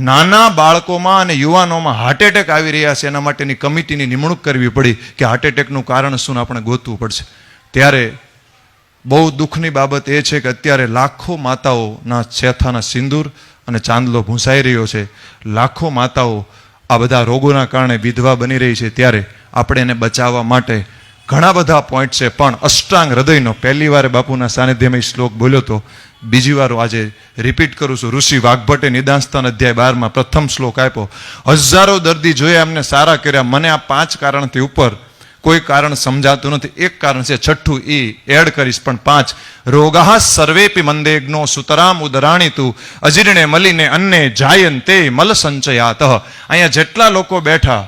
નાના બાળકોમાં અને યુવાનોમાં હાર્ટ એટેક આવી રહ્યા છે, એના માટેની કમિટીની નિમણૂક કરવી પડી કે હાર્ટ એટેકનું કારણ શું આપણે ગોતવું પડશે. ત્યારે બહુ દુઃખની બાબત એ છે કે અત્યારે લાખો માતાઓના છેથાના સિંદૂર અને ચાંદલો ભૂંસાઈ રહ્યો છે. લાખો માતાઓ આ બધા રોગોના કારણે વિધવા બની રહી છે. ત્યારે આપણે એને બચાવવા માટે ઘણા બધા પોઈન્ટ છે, પણ અષ્ટાંગ હૃદયનો પહેલી વાર બાપુના સાનિધ્યમાં શ્લોક બોલ્યો તો, બીજી વાર આજે રિપીટ કરું છું. ઋષિ વાઘભટ્ટે નિદાનસ્થાન અધ્યાય 12 પ્રથમ શ્લોક આપ્યો. હજારો દર્દી જોયા, એમને સારા કર્યા, મને આ 5 કારણથી ઉપર કોઈ કારણ સમજાતું નથી. એક કારણ છે, છઠ્ઠું એ એડ કરીશ, પણ 5 રોગાહ સર્વેપી મંદેગ્નો સુતરામ ઉદરાણી તું અજીર્ણે મલિને અન્ને જાયન તે મલ સંચયાત. અહીંયા જેટલા લોકો બેઠા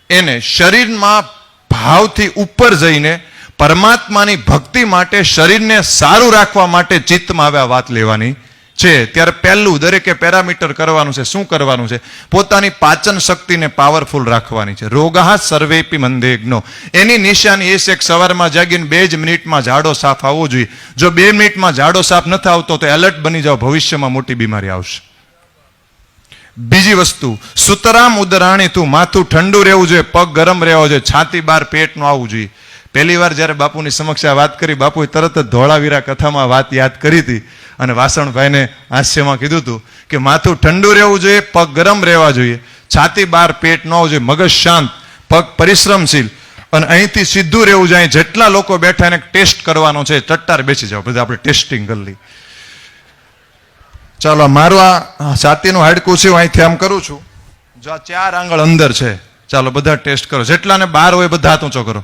એને શરીરમાં ભાવથી ઉપર જઈને પરમાત્માની ભક્તિ માટે, શરીરને સારું રાખવા માટે ચિત્તમાં આવ્યા વાત લેવાની છે. ત્યારે પહેલું દરેકે પેરામીટર કરવાનું છે. શું કરવાનું છે? પોતાની પાચન શક્તિને પાવરફુલ રાખવાની છે. રોગાહ સર્વેપી મંદેગ્નો, એની નિશાની એ છે કે સવારમાં જાગીને 2 જ મિનિટમાં ઝાડો સાફ આવવો જોઈએ. જો 2 મિનિટમાં ઝાડો સાફ નથી આવતો તો એલર્ટ બની જાઓ, ભવિષ્યમાં મોટી બીમારી આવશે. બીજી વસ્તુ, સુતરામ ઉદરાણી તું, માથું ઠંડુ રહેવું જોઈએ, પગ ગરમ રહેવો જોઈએ, છાતી બહાર પેટનું આવવું જોઈએ. પહેલી વાર જ્યારે બાપુની સમક્ષ આ વાત કરી, બાપુએ તરત જ ધોળાવીરા કથામાં વાત યાદ કરી હતી અને વાસણભાઈને હાસ્યમાં કીધું હતું કે માથું ઠંડુ રહેવું જોઈએ, પગ ગરમ રહેવા જોઈએ, છાતી બહાર પેટ ન આવવું જોઈએ, મગજ શાંત, પગ પરિશ્રમશીલ અને અહીંથી સીધું રહેવું જોઈએ. જેટલા લોકો બેઠા એને ટેસ્ટ કરવાનો છે, ચટ્ટાર બેસી જાઓ, બધા આપણે ટેસ્ટિંગ કરી લઈએ. ચાલો, મારું આ છાતીનું હાડકું છે, હું અહીંથી આમ કરું છું, જો આ 4 આંગળ અંદર છે. ચાલો બધા ટેસ્ટ કરો, જેટલાને બહાર હોય બધા હાથ ઊંચો કરો.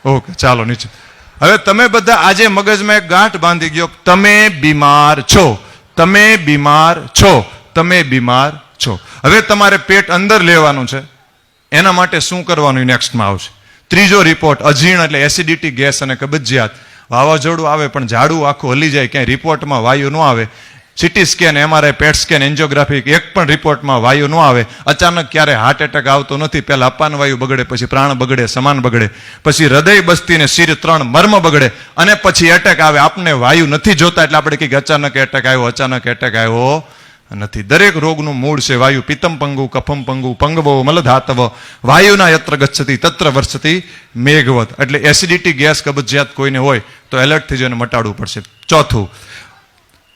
ઓકે, ચાલો નીચે. હવે તમે બધા આજે મગજમાં એક ગાંઠ બાંધી ગયો, તમે બીમાર છો, તમે બીમાર છો, તમે બીમાર છો. હવે તમારે પેટ અંદર લેવાનું છે. એના માટે શું કરવાનું નેક્સ્ટમાં આવશે. ત્રીજો રિપોર્ટ, અજીર્ણ એટલે એસિડિટી, ગેસ અને કબજિયાત. વાવાઝોડું આવે પણ ઝાડું આખું હલી જાય, ક્યાંય રિપોર્ટમાં વાયુ ન આવે. સિટી સ્કેન, MRI, પેટ સ્કેન, એન્જિયોગ્રાફી, એક પણ રિપોર્ટમાં વાયુ ન આવે. અચાનક ક્યારે હાર્ટ એટેક આવતો નથી. પહેલા અપાન વાયુ બગડે, પછી પ્રાણ બગડે, સમાન બગડે, પછી હૃદય બસ્તીને શિર 3 મર્મ બગડે અને પછી એટેક આવે. આપને વાયુ નથી જોતા એટલે આપણે કહીએ અચાનક એટેક આવ્યો, અચાનક એટેક આવ્યો નથી. દરેક રોગનું મૂળ છે વાયુ. પિત્તમ પંગુ, કફમ પંગુ, પંગવો મલધાતવ, વાયુના યત્ર ગચ્છતિ તત્ર વર્ષતિ મેઘવત. એટલે એસિડિટી, ગેસ, કબજિયાત કોઈને હોય તો એલર્ટ થઈ જઈને મટાડવું પડશે. ચોથું,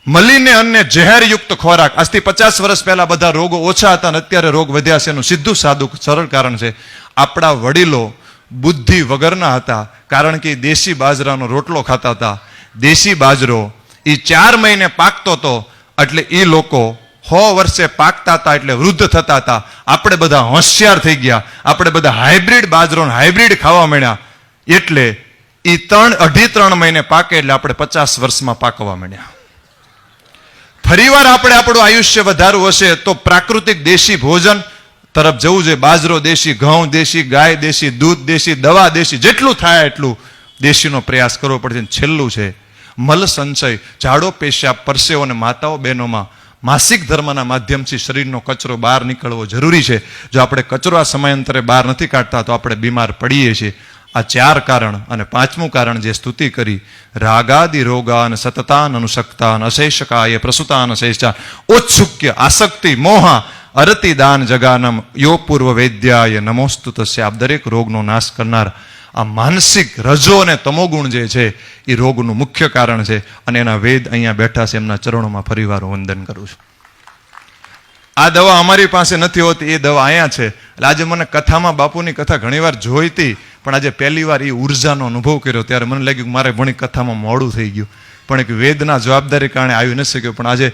મલીને અન્ય ઝેરયુક્ત ખોરાક. આજથી 50 વર્ષ પહેલા બધા રોગો ઓછા હતા અને અત્યારે રોગ વધ્યા છે. એનું સીધું સાદું સરળ કારણ છે, આપણા વડીલો બુદ્ધિ વગરના હતા, કારણ કે દેશી બાજરાનો રોટલો ખાતા હતા. દેશી બાજરો એ 4 મહિને પાકતો હતો, એટલે એ લોકો 100 વર્ષે પાકતા હતા, એટલે વૃદ્ધ થતા હતા. આપણે બધા હોશિયાર થઈ ગયા, આપણે બધા હાઇબ્રિડ બાજરો હાઇબ્રિડ ખાવા માંડ્યા, એટલે એ 2.5-3 મહિને પાકે, એટલે આપણે 50 વર્ષમાં પાકવા માંડ્યા. ફરીવાર આપણે આપણું આયુષ્ય વધારવું હશે તો પ્રાકૃતિક દેશી ભોજન તરફ જવું જોઈએ. બાજરો દેશી, ઘઉં દેશી, ગાય દેશી, દૂધ દેશી, દવા દેશી, જેટલું થાય એટલું દેશીનો પ્રયાસ કરવો પડશે. છેલ્લું છે મલ સંચય, ઝાડો, પેશાબ, પરસેવો અને માતાઓ બહેનોમાં માસિક ધર્મના માધ્યમથી શરીરનો કચરો બહાર નીકળવો જરૂરી છે. જો આપણે કચરો આ સમયાંતરે બહાર નથી કાઢતા તો આપણે બીમાર પડીએ છીએ. આ 4 કારણ. અને 5મું કારણ જે સ્તુતિ કરી, રાગાદિ રોગાન સતતાન અનુસક્તાન અશેષકાય પ્રસુતાન અશેષા ઉત્સુક્ય આસક્તિ મોહા અરતિ દાન જગાનમ યો પૂર્વ વૈદ્યાય નમોસ્તુ તસ્ય. આપ દરેક રોગનો નાશ કરનાર આ માનસિક રજો અને તમોગુણ જે છે એ રોગનું મુખ્ય કારણ છે. અને એના વેદ અહીંયા બેઠા છે, એમના ચરણોમાં ફરીવાર વંદન કરું છું. આ દવા અમારી પાસે નથી હોતી, એ દવા અહીંયા છે. એટલે આજે મને કથામાં બાપુની કથા ઘણીવાર જોઈતી, પણ આજે પહેલી વાર એ ઉર્જાનો અનુભવ કર્યો ત્યારે મને લાગ્યું કે મારે ઘણી કથામાં મોડું થઈ ગયું, પણ એક વેદના જવાબદારી કારણે આવી નથી શક્યો. પણ આજે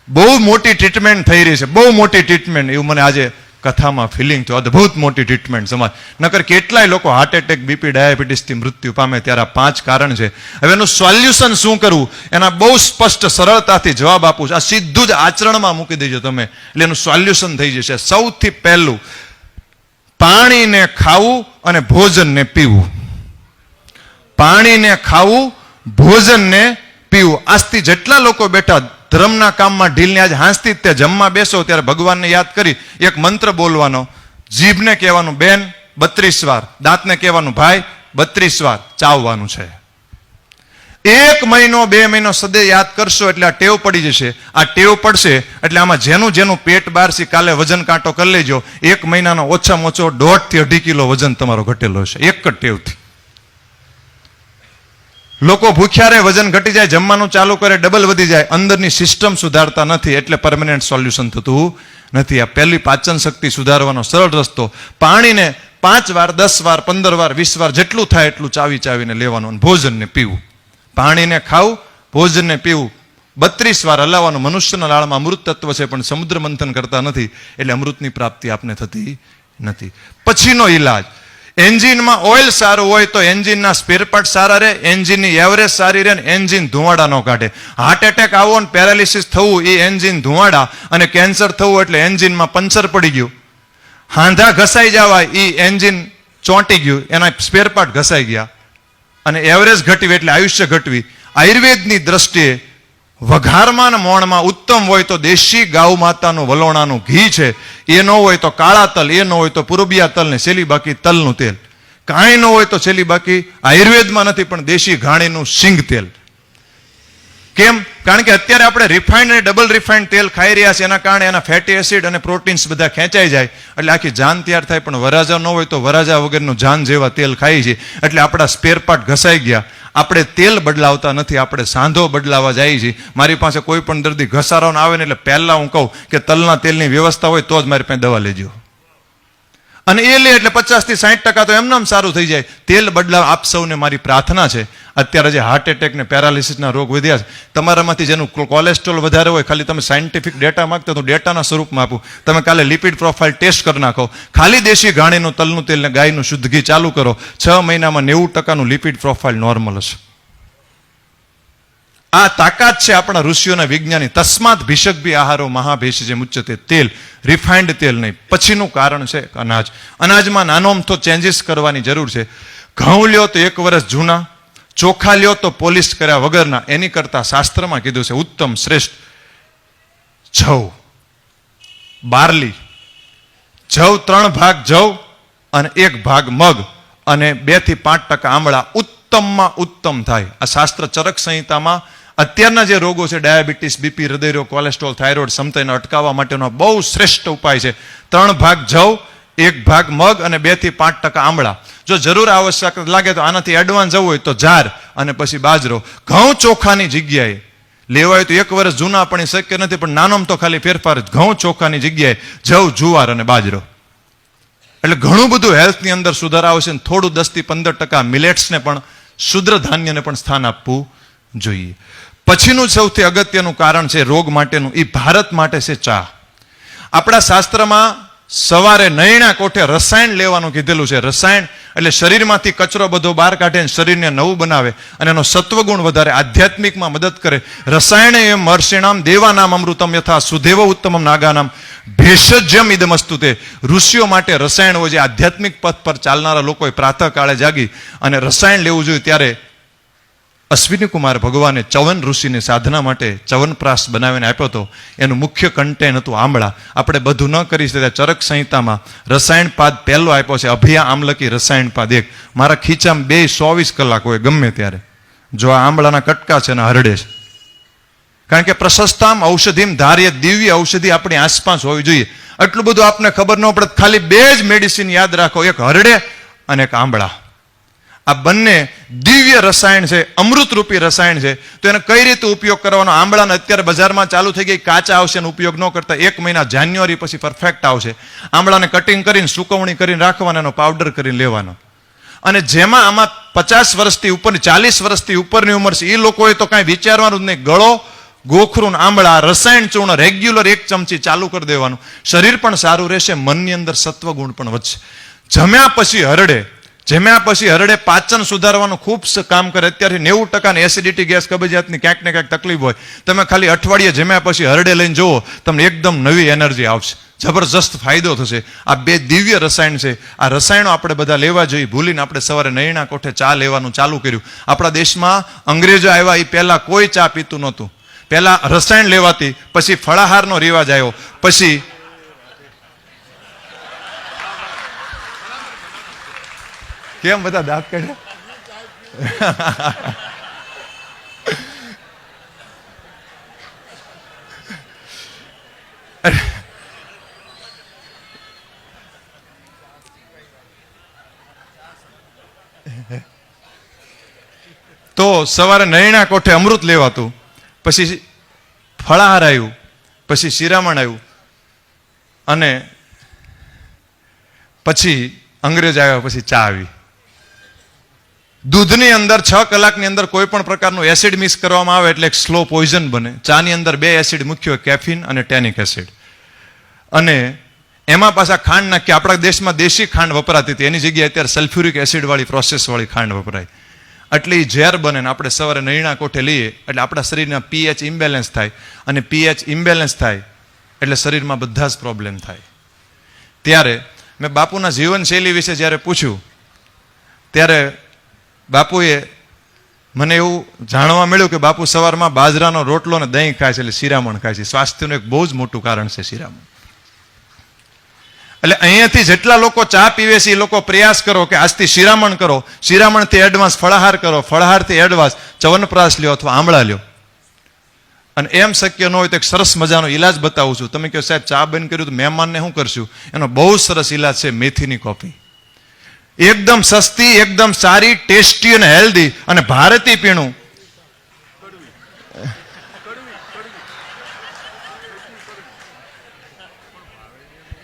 બહુ મોટી ટ્રીટમેન્ટ થઈ રહી છે, બહુ મોટી ટ્રીટમેન્ટ, એવું મને આજે કથામાં ફિલિંગ થયું. અદભુત મોટી ટ્રીટમેન્ટ સમાજ. નકર કેટલાય લોકો હાર્ટ એટેક, બીપી, ડાયાબિટીસથી મૃત્યુ પામે. ત્યારે આ 5 કારણ છે. હવે એનું સોલ્યુશન શું કરવું એના બહુ સ્પષ્ટ સરળતાથી જવાબ આપું છું. આ સીધું જ આચરણમાં મૂકી દેજો તમે, એટલે એનું સોલ્યુશન થઈ જશે. સૌથી પહેલું, પાણીને ખાવું અને ભોજનને પીવું. પાણીને ખાવું, ભોજનને પીવું. આજથી જેટલા લોકો બેઠા ધર્મના કામમાં ઢીલને આજે હાંસતી તે જમવા બેસો ત્યારે ભગવાનને યાદ કરી એક મંત્ર બોલવાનો. જીભને કહેવાનું બેન 32 વાર, દાંતને કહેવાનું ભાઈ 32 વાર, ચાવવાનું છે. 1 મહિનો 2 મહિનો સદે યાદ કરશો એટલે આ ટેવ પડી જશે. આ ટેવ પડશે એટલે આમાં જેનું જેનું પેટ બહાર છે કાલે વજન કાંટો કરી લેજો. 1 મહિનાનો ઓછામાં ઓછો 1.5 થી 2.5 કિલો વજન તમારો ઘટેલો હશે એક જ ટેવથી. લોકો ભૂખ્યા રહે, વજન ઘટી જાય, જમવાનું ચાલુ કરે, ડબલ વધી જાય, અંદરની સિસ્ટમ સુધારતા નથી એટલે પરમેનન્ટ સોલ્યુશન થતું નથી. આ પહેલી પાચન શક્તિ સુધારવાનો સરળ રસ્તો, પાણીને 5 વાર 10 વાર 15 વાર 20 વાર જેટલું થાય એટલું ચાવી ચાવીને લેવાનું અને ભોજનને પીવું. પાણીને ખાવું, ભોજનને પીવું, 32 વાર હલાવવાનું. મનુષ્યના લાળમાં અમૃત તત્વ છે પણ સમુદ્ર મંથન કરતા નથી એટલે અમૃતની પ્રાપ્તિ આપને થતી નથી. પછીનો ઈલાજ, એન્જિનમાં ઓઇલ સારું હોય તો એન્જિનના સ્પેર પાર્ટ સારા રહે, એન્જિનની એવરેજ સારી રહે, એન્જિન ધુવાડા ન કાઢે. હાર્ટ એટેક આવો ને પેરાલિસિસ થવું એ એન્જિન ધુવાડા, અને કેન્સર થવું એટલે એન્જિનમાં પંચર પડી ગયું. હાંધા ઘસાઈ જવા એ એન્જિન ચોંટી ગયું, એના સ્પેર પાર્ટ ઘસાઈ ગયા. અને એવરેજ ઘટવી એટલે આયુષ્ય ઘટવી. આયુર્વેદની દ્રષ્ટિએ વઘારમાં મોણમાં ઉત્તમ હોય તો દેશી ગાઉ માતાનું વલોણાનું ઘી છે, એ ન હોય તો કાળા તલ, એ ન હોય તો પૂર્બિયા તલ ને છેલ્લી બાકી તલનું તેલ, કાંઈ ન હોય તો છેલ્લી બાકી આયુર્વેદમાં નથી પણ દેશી ઘાણીનું સિંગ તેલ. કેમ? કારણ કે અત્યારે આપણે રિફાઇન્ડ અને ડબલ રિફાઇન્ડ તેલ ખાઈ રહ્યા છે, એના કારણે એના ફેટી એસિડ અને પ્રોટીન્સ બધા ખેંચાઈ જાય એટલે આખી જાન તૈયાર થાય. પણ વરાજા ન હોય તો વરાજા વગરનું જાન જેવા તેલ ખાઈ છે એટલે આપણા સ્પેર પાર્ટ ઘસાઈ ગયા. આપણે તેલ બદલાવતા નથી, આપણે સાંધો બદલાવા જાય છે. મારી પાસે કોઈ પણ દર્દી ઘસારો આવે ને એટલે પહેલા હું કહું કે તલના તેલની વ્યવસ્થા હોય તો જ મારી પાસે દવા લેજો. અને એ લે એટલે 50 થી 60% તો એમનામ સારું થઈ જાય. તેલ બદલાવ આપ સૌને મારી પ્રાર્થના છે. અત્યારે જે હાર્ટ એટેક ને પેરાલિસિસના રોગ વધ્યા છે, તમારામાંથી જેનું કોલેસ્ટ્રોલ વધારે હોય, ખાલી તમે સાયન્ટિફિક ડેટા માંગતા તો ડેટાના સ્વરૂપમાં આપું. તમે કાલે લિપિડ પ્રોફાઇલ ટેસ્ટ કરી નાખો, ખાલી દેશી ઘાણીનું તલનું તેલ ને ગાયનું શુદ્ધ ઘી ચાલુ કરો, 6 મહિનામાં 90% લિપિડ પ્રોફાઇલ નોર્મલ હશે. આ તાકાત છે આપણા ઋષિઓના વિજ્ઞાની. તસ્માત ભિષગ્ભી આહારો મહાભેષ જે મુચ્યતે, તેલ, રિફાઇન્ડ તેલ નહીં. પછીનું કારણ છે અનાજ. અનાજમાં નાનો અમથો ચેન્જીસ કરવાની જરૂર છે. ઘઉં લ્યો તો 1 વર્ષ જૂના, ચોખા લ્યો તો પોલિશ કર્યા વગરના. એની કરતા શાસ્ત્રમાં કીધું છે ઉત્તમ શ્રેષ્ઠ જવ, બાર્લી. જવ 3 ભાગ જવ અને 1 ભાગ મગ અને 2 થી 5% આમળા ઉત્તમમાં ઉત્તમ થાય. આ શાસ્ત્ર ચરક સંહિતામાં અત્યારના જે રોગો છે, ડાયાબિટીસ, બીપી, હૃદયરોગ, કોલેસ્ટ્રોલ, થાઇરોઇડ, સમતાને અટકાવવા માટેનો બહુ શ્રેષ્ઠ ઉપાય છે. 3 ભાગ જવ, 1 ભાગ મગ અને 2 થી 5% આમળા. જો જરૂર આવશ્યક લાગે તો આનાથી એડવાન્સ જવું હોય તો જાર અને પછી બાજરો. ઘઉં ચોખાની જગ્યાએ લેવાય તો 1 વર્ષ જૂના પણ શક્ય નથી, પણ નાનોમ તો ખાલી ફેરફાર જ. ઘઉં ચોખાની જગ્યાએ જવ, જુવાર અને બાજરો. એટલે ઘણું બધું હેલ્થની અંદર સુધાર આવશે. થોડું 10 થી 15% મિલેટ્સને પણ, શુદ્ર ધાન્યને પણ સ્થાન આપવું જોઈએ. પછીનું સૌથી અગત્યનું કારણ છે રોગ માટેનું, એ ભારત માટે છે ચા. આપણા શાસ્ત્રમાં સવારે નયણા કોઠે રસાયણ લેવાનું કીધેલું છે. રસાયણ એટલે શરીરમાંથી કચરો બધો બહાર કાઢે, શરીરને નવું બનાવે અને એનો સત્વગુણ વધારે, આધ્યાત્મિકમાં મદદ કરે. રસાયણ એમ મહર્ષિણામ દેવાનામ અમૃતમ યથા સુદેવ ઉત્તમમ નાગાનામ ભેષજ્યમ ઇદમસ્તુ તે. ઋષિઓ માટે રસાયણ હોય છે. આધ્યાત્મિક પથ પર ચાલનારા લોકોએ પ્રાતઃકાળે જાગી અને રસાયણ લેવું જોઈએ. ત્યારે અશ્વિની કુમાર ભગવાને ચવન ઋષિની સાધના માટે ચવનપ્રાશ બનાવીને આપ્યો હતો. એનું મુખ્ય કન્ટેન્ટ હતું આમળા. આપણે બધું ન કરી શકીએ. ચરક સંહિતામાં રસાયણ પાદ પહેલો આપ્યો છે, અભિયા આમલકી રસાયણ પાદ 1. મારા ખીચામાં 24 કલાક હોય ગમે ત્યારે, જો આ આમળાના કટકા છે ને હરડે છે. કારણ કે પ્રશસ્તામ ઔષધિમ ધાર્ય, દિવ્ય ઔષધિ આપણી આસપાસ હોવી જોઈએ. આટલું બધું આપને ખબર ન પડે. ખાલી 2 જ મેડિસિન યાદ રાખો, એક હરડે અને એક આંબળા. આ બંને દિવ્ય રસાયણ છે, અમૃતરૂપી રસાયણ છે. તો એને કઈ રીતે ઉપયોગ કરવાનો? આંબળાને અત્યારે બજારમાં ચાલુ થઈ ગઈ, કાચા આવશે ને ઉપયોગ ન કરતા 1 મહિના જાન્યુઆરી પછી પરફેક્ટ આવશે. આંબળાને કટિંગ કરીને સુકવણી કરીને રાખવાનો, એનો પાવડર કરીને લેવાનો. અને જેમાં આમાં 50 વર્ષથી ઉપર, 40 વર્ષથી ઉપરની ઉંમર છે, એ લોકોએ તો કાંઈ વિચારવાનું જ નહીં. ગળો, ગોખરું, આંબળા, રસાયણ ચૂર્ણ રેગ્યુલર 1 ચમચી ચાલુ કરી દેવાનું. શરીર પણ સારું રહેશે, મનની અંદર સત્વગુણ પણ વધશે. જમ્યા પછી હરડે, જમ્યા પછી હરડે પાચન સુધારવાનું ખૂબ કામ કરે. અત્યારે 90% એસિડિટી, ગેસ, કબજિયાતની ક્યાંક ને ક્યાંક તકલીફ હોય. તમે ખાલી અઠવાડિયે જમ્યા પછી હરડે લઈને જુઓ, તમને એકદમ નવી એનર્જી આવશે, જબરજસ્ત ફાયદો થશે. આ 2 દિવ્ય રસાયણ છે. આ રસાયણો આપણે બધા લેવા જોઈએ. ભૂલીને આપણે સવારે નયણા કોઠે ચા લેવાનું ચાલુ કર્યું. આપણા દેશમાં અંગ્રેજો આવ્યા એ પહેલા કોઈ ચા પીતું નહોતું. પહેલા રસાયણ લેવાતી, પછી ફળાહારનો રિવાજ આવ્યો, પછી કેમ બધા દાંત કાઢ્યા? તો સવારે નયણા કોઠે અમૃત લેવાતું, પછી ફળાહાર આવ્યું, પછી શિરામણ આવ્યું, અને પછી અંગ્રેજ આવ્યા, પછી ચા આવી. દૂધની અંદર 6 કલાકની અંદર કોઈ પણ પ્રકારનું એસિડ મિક્સ કરવામાં આવે એટલે એક સ્લો પોઈઝન બને. ચાની અંદર 2 એસિડ મુખ્ય હોય, કેફીન અને ટેનિક એસિડ. અને એમાં પાછા ખાંડ નાખી. આપણા દેશમાં દેશી ખાંડ વપરાતી હતી, એની જગ્યાએ અત્યારે સલ્ફ્યુરિક એસિડ વાળી પ્રોસેસ વાળી ખાંડ વપરાય. એટલે એ ઝેર બને ને આપણે સવારે નયણા કોઠે લઈએ એટલે આપણા શરીરના પીએચ ઇમ્બેલેન્સ થાય, અને પીએચ ઇમ્બેલેન્સ થાય એટલે શરીરમાં બધા જ પ્રોબ્લેમ થાય. ત્યારે મેં બાપુના જીવનશૈલી વિશે જ્યારે પૂછ્યું ત્યારે બાપુએ મને એવું જાણવા મળ્યું કે બાપુ સવારમાં બાજરાનો રોટલો ને દહીં ખાય છે, એટલે શિરામણ ખાય છે. સ્વાસ્થ્યનું એક બહુ જ મોટું કારણ છે શિરામણ. એટલે અહીંયાથી જેટલા લોકો ચા પીવે છે એ લોકો પ્રયાસ કરો કે આજથી શિરામણ કરો, શિરામણથી એડવાન્સ ફળાહાર કરો, ફળાહારથી એડવાન્સ ચવનપ્રાશ લ્યો અથવા આમળા લ્યો. અને એમ શક્ય ન હોય તો એક સરસ મજાનો ઈલાજ બતાવું છું. તમે કહો સાહેબ ચા બંધ કર્યું તો મહેમાનને શું કરશું? એનો બહુ સરસ ઈલાજ છે મેથીની કોફી. એકદમ સસ્તી, એકદમ સારી, ટેસ્ટી અને હેલ્ધી અને ભારતીય પીણું.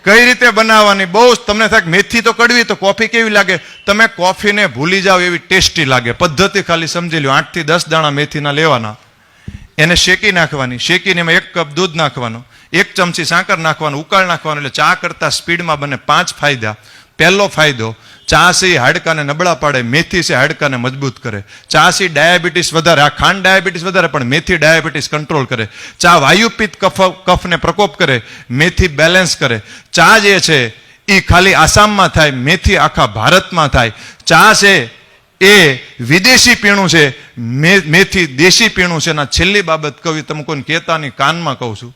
કઈ રીતે બનાવવાની? બહુ તમને થાય મેથી તો કડવી, તો કોફી કેવી લાગે? તમે કોફીને ભૂલી જાઓ એવી ટેસ્ટી લાગે. પદ્ધતિ ખાલી સમજી લો. 8 થી 10 દાણા મેથીના લેવાના, એને શેકી નાખવાની. શેકીને એમાં 1 કપ દૂધ નાખવાનું, 1 ચમચી સાકર નાખવાનું, ઉકાળ નાખવાનું. એટલે ચા કરતા સ્પીડમાં બને. 5 ફાયદા. પહેલો ફાયદો, ચા છે હાડકાને નબળા પાડે, મેથી છે હાડકાને મજબૂત કરે. ચા છે ડાયાબિટીસ વધારે, આ ખાંડ ડાયાબિટીસ વધારે, પણ મેથી ડાયાબિટીસ કંટ્રોલ કરે. ચા વાયુપિત્ત કફને પ્રકોપ કરે, મેથી બેલેન્સ કરે. ચા જે છે એ ખાલી આસામમાં થાય, મેથી આખા ભારતમાં થાય. ચા છે એ વિદેશી પીણું છે, મેથી દેશી પીણું છે. ના છેલ્લી બાબત કહું, તમે કોઈને કહેતાની કાનમાં કહું છું,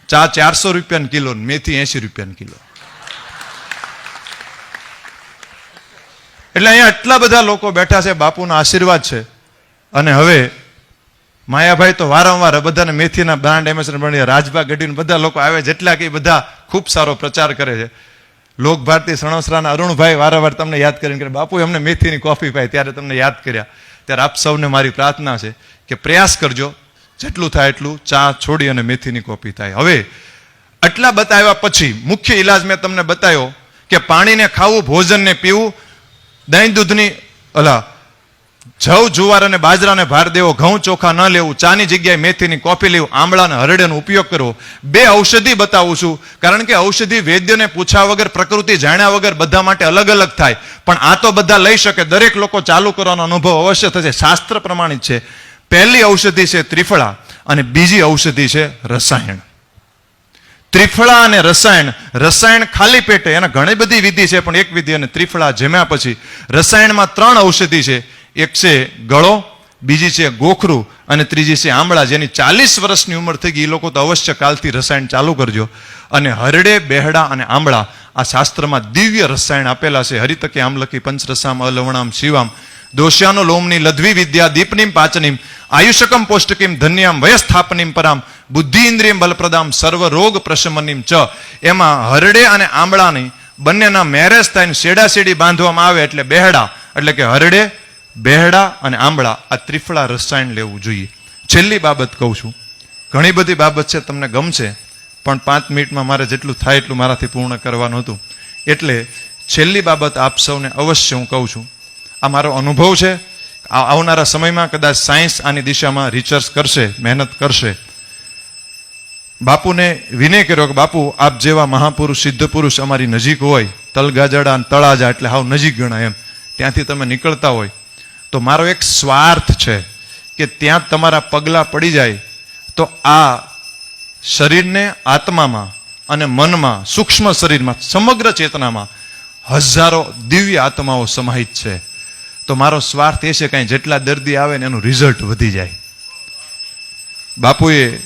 ચા 400 રૂપિયાની કિલો, મેથી 80 રૂપિયાની કિલો. એટલે અહીંયા આટલા બધા લોકો બેઠા છે, બાપુના આશીર્વાદ છે. અને હવે માયાભાઈ તો વારંવાર બધાને મેથીના બ્રાન્ડ એમ્બેસેડર બની, રાજભા ગઢવીને બધા લોકો આવે, જેટલા કે બધા ખૂબ સારો પ્રચાર કરે છે. લોક ભારતી સણોસરાના અરુણભાઈ વારંવાર તમને યાદ કરીને કે બાપુ અમને મેથીની કોફી પાય, ત્યારે તમને યાદ કર્યા. ત્યારે આપ સૌને મારી પ્રાર્થના છે કે પ્રયાસ કરજો, જેટલું થાય એટલું ચા છોડી અને મેથીની કોફી થાય. હવે આટલા બતાવ્યા પછી મુખ્ય ઈલાજ મેં તમને બતાવ્યો કે પાણીને ખાવું, ભોજનને પીવું, દહીં દૂધની જવ જુવાર અને બાજરાને ભાર દેવો, ઘઉં ચોખા ન લેવું, ચાની જગ્યાએ મેથીની કોફી લેવું, આંબળા અને હરડેનો ઉપયોગ કરવો. 2 ઔષધિ બતાવું છું, કારણ કે ઔષધિ વૈદ્યને પૂછ્યા વગર, પ્રકૃતિ જાણ્યા વગર બધા માટે અલગ અલગ થાય. પણ આ તો બધા લઈ શકે, દરેક લોકો ચાલુ કરવાનો અનુભવ અવશ્ય થશે, શાસ્ત્ર પ્રમાણિત છે. પહેલી ઔષધિ છે ત્રિફળા, અને બીજી ઔષધિ છે રસાયણ. ત્રિફળા અને રસાયણ. રસાયણ ખાલી પેટે, એના ઘણી બધી વિધિ છે, પણ એક વિધિ. અને ત્રિફળા જમ્યા પછી રસાયણમાં 3 ઔષધિ છે. એક છે ગળો, બીજી છે ગોખરું, અને ત્રીજી છે આંબળા. જેની 40 વર્ષની ઉંમર થઈ ગઈ એ લોકો તો અવશ્ય કાલથી રસાયણ ચાલુ કરજો. અને હરડે, બેહડા અને આંબળા આ શાસ્ત્રમાં દિવ્ય રસાયણ આપેલા છે. હરિતકે આમલકી પંચરસામ અલવણામ શિવામ દોષ્યાનો લોમની લધ્વી વિદ્યા દીપનીમ પાચનીમ આયુષકમ પૌષ્ટિકીમ ધન્યામ વયસ્થાપનીમ પરામ બુદ્ધિ ઇન્દ્રિયમ બલપ્રદામ સર્વ રોગ પ્રશમનીમ ચ. એમાં હરડે અને આંબળાની બંનેના મેરેજ થાય, શેડા શેડી બાંધવામાં આવે એટલે બેહડા, એટલે કે હરડે, બેહડા અને આંબળા આ ત્રિફળા રસાયણ લેવું જોઈએ. છેલ્લી બાબત કહું છું, ઘણી બધી બાબત છે, તમને ગમશે, પણ 5 મિનિટમાં મારે જેટલું થાય એટલું મારાથી પૂર્ણ કરવાનું હતું. એટલે છેલ્લી બાબત આપ સૌને અવશ્ય હું કહું છું, આ મારો અનુભવ છે. આવનારા સમયમાં કદાચ સાયન્સ આની દિશામાં રિસર્ચ કરશે, મહેનત કરશે. બાપુને વિનય કર્યો કે બાપુ આપ જેવા મહાપુરુષ, સિદ્ધ પુરુષ અમારી નજીક હોય, તલગાજડા તળાજા એટલે હાવ નજીક ગણાય એમ, ત્યાંથી તમે નીકળતા હોય તો મારો એક સ્વાર્થ છે કે ત્યાં તમારા પગલાં પડી જાય તો આ શરીરને, આત્મામાં અને મનમાં, સૂક્ષ્મ શરીરમાં, સમગ્ર ચેતનામાં હજારો દિવ્ય આત્માઓ સમાહિત છે. તો મારો સ્વાર્થ એ છે કાંઈ જેટલા દર્દી આવે ને એનું રિઝલ્ટ વધી જાય. બાપુએ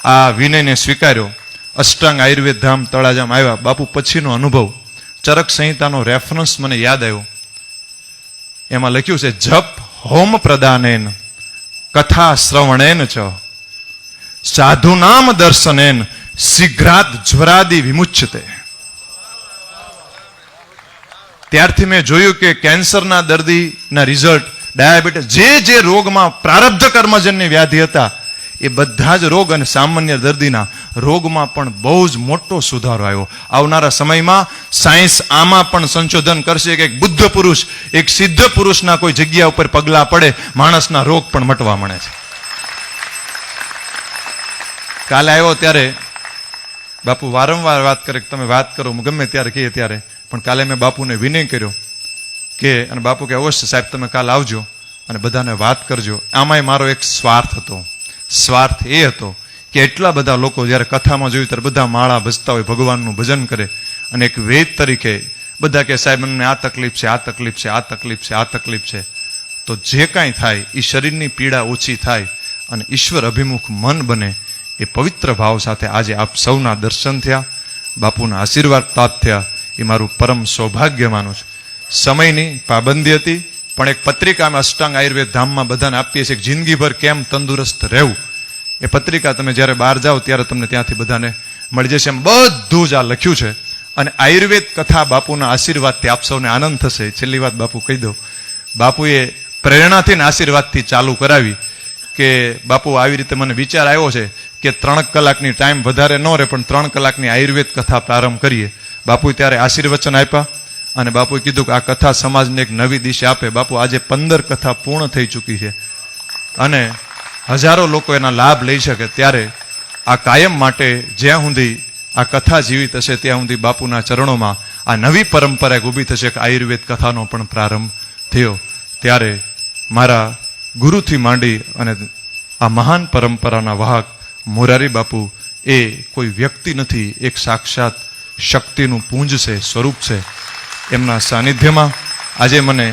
આ વિનયને સ્વીકાર્યો. અષ્ટાંગ આયુર્વેદ ધામ તળાજામ આવ્યા. બાપુ પછીનો અનુભવ, ચરક સંહિતાનો રેફરન્સ મને યાદ આવ્યો. એમાં લખ્યું છે જપ હોમ પ્રદાનેન કથા શ્રવણેન ચ સાધુ નામ દર્શનેન શીઘ્રાત જ્વરાદિ વિમુચ્યતે. ત્યારથી મેં જોયું કે કેન્સરના દર્દીના રિઝલ્ટ, ડાયાબિટીસ, જે રોગમાં પ્રારબ્ધ કર્મજન્ય વ્યાધિ હતા એ બધા જ રોગ અને સામાન્ય દર્દીના રોગમાં પણ બહુ જ મોટો સુધારો આવ્યો. આવનારા સમયમાં સાયન્સ આમાં પણ સંશોધન કરશે કે એક બુદ્ધ પુરુષ, એક સિદ્ધ પુરુષના કોઈ જગ્યા ઉપર પગલા પડે, માણસના રોગ પણ મટવા મળે છે. કાલે આવ્યો ત્યારે બાપુ વારંવાર વાત કરે કે તમે વાત કરો, હું ગમે ત્યારે કહીએ ત્યારે, પણ કાલે મેં બાપુને વિનય કર્યો કે, અને બાપુ કે અવશ્ય સાહેબ તમે કાલ આવજો અને બધાને વાત કરજો. આમાંય મારો એક સ્વાર્થ હતો. સ્વાર્થ એ હતો કે એટલા બધા લોકો જ્યારે કથામાં જોયું ત્યારે બધા માળા ભજતા હોય, ભગવાનનું ભજન કરે, અને એક વેદ તરીકે બધા કે સાહેબ મને આ તકલીફ છે, આ તકલીફ છે, આ તકલીફ છે, આ તકલીફ છે. તો જે કાંઈ થાય એ શરીરની પીડા ઓછી થાય અને ઈશ્વર અભિમુખ મન બને, એ પવિત્ર ભાવ સાથે આજે આપ સૌના દર્શન થયા, બાપુના આશીર્વાદ પ્રાપ્ત થયા, એ મારું પરમ સૌભાગ્ય માનું છું. સમયની પાબંદી હતી, પણ એક પત્રિકા અમે અષ્ટાંગ આયુર્વેદ ધામમાં બધાને આપીએ છીએ, જિંદગીભર કેમ તંદુરસ્ત રહેવું. એ પત્રિકા તમે જ્યારે બહાર જાઓ ત્યારે તમને ત્યાંથી બધાને મળી જશે. એમ બધું જ આ લખ્યું છે. અને આયુર્વેદ કથા બાપુના આશીર્વાદથી આપ સૌને આનંદ થશે. છેલ્લી વાત બાપુ કહી દઉં, બાપુએ પ્રેરણાથી ને આશીર્વાદથી ચાલુ કરાવી કે બાપુ આવી રીતે મને વિચાર આવ્યો છે કે 3 કલાકની ટાઈમ વધારે ન રહે, પણ 3 કલાકની આયુર્વેદ કથા પ્રારંભ કરીએ. બાપુએ ત્યારે આશીર્વચન આપ્યા અને બાપુએ કીધું કે આ કથા સમાજને એક નવી દિશા આપે. બાપુ આજે 15 કથા પૂર્ણ થઈ ચૂકી છે અને હજારો લોકો એના લાભ લઈ શકે. ત્યારે આ કાયમ માટે જ્યાં સુધી આ કથા જીવિત હશે ત્યાં સુધી બાપુના ચરણોમાં આ નવી પરંપરા ઊભી થશે કે આયુર્વેદ કથાનો પણ પ્રારંભ થયો. ત્યારે મારા ગુરુથી માંડી અને આ મહાન પરંપરાના વાહક મોરારી બાપુ એ કોઈ વ્યક્તિ નથી, એક સાક્ષાત શક્તિનું પુંજ છે, સ્વરૂપ છે. એમના સાનિધ્યમાં આજે મને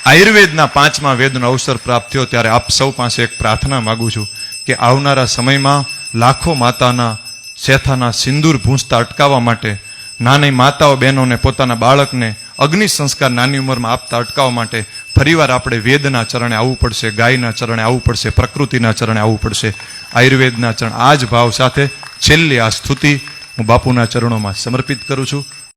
આયુર્વેદના 5મા વેદનો અવસર પ્રાપ્ત થયો. ત્યારે આપ સૌ પાસે એક પ્રાર્થના માગું છું કે આવનારા સમયમાં લાખો માતાના શેથાના સિંદૂર ભૂંસતા અટકાવવા માટે, નાની માતાઓ બહેનોને પોતાના બાળકને અગ્નિ સંસ્કાર નાની ઉંમરમાં આપતા અટકાવવા માટે ફરીવાર આપણે વેદના ચરણે આવવું પડશે, ગાયના ચરણે આવવું પડશે, પ્રકૃતિના ચરણે આવવું પડશે, આયુર્વેદના ચરણ. આ જ ભાવ સાથે છેલ્લી આ સ્તુતિ હું બાપુના ચરણોમાં સમર્પિત કરું છું.